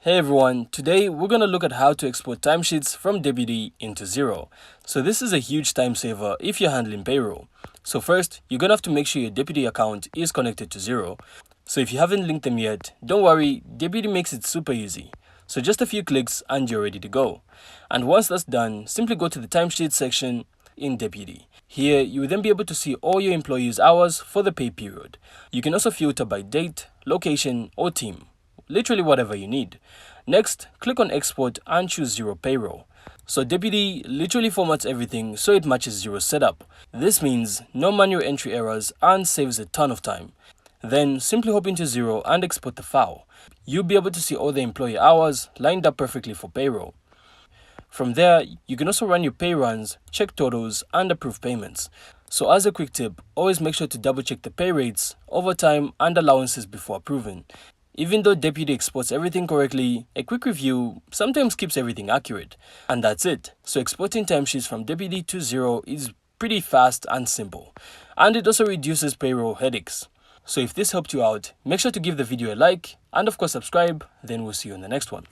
Hey everyone, today we're going to look at how to export timesheets from Deputy into Xero. So this is a huge time saver if you're handling payroll. So first, you're going to have to make sure your Deputy account is connected to Xero. So if you haven't linked them yet, don't worry, Deputy makes it super easy. So just a few clicks and you're ready to go. And once that's done, simply go to the timesheet section in Deputy. Here, you will then be able to see all your employees' hours for the pay period. You can also filter by date, location, or team. Literally whatever you need. Next, click on Export and choose Xero Payroll. So Deputy literally formats everything so it matches Xero's setup. This means no manual entry errors and saves a ton of time. Then simply hop into Xero and export the file. You'll be able to see all the employee hours lined up perfectly for payroll. From there, you can also run your pay runs, check totals, and approve payments. So as a quick tip, always make sure to double check the pay rates, overtime, and allowances before approving. Even though Deputy exports everything correctly, a quick review sometimes keeps everything accurate. And that's it. So exporting timesheets from Deputy to Xero is pretty fast and simple. And it also reduces payroll headaches. So if this helped you out, make sure to give the video a like and of course subscribe, then we'll see you in the next one.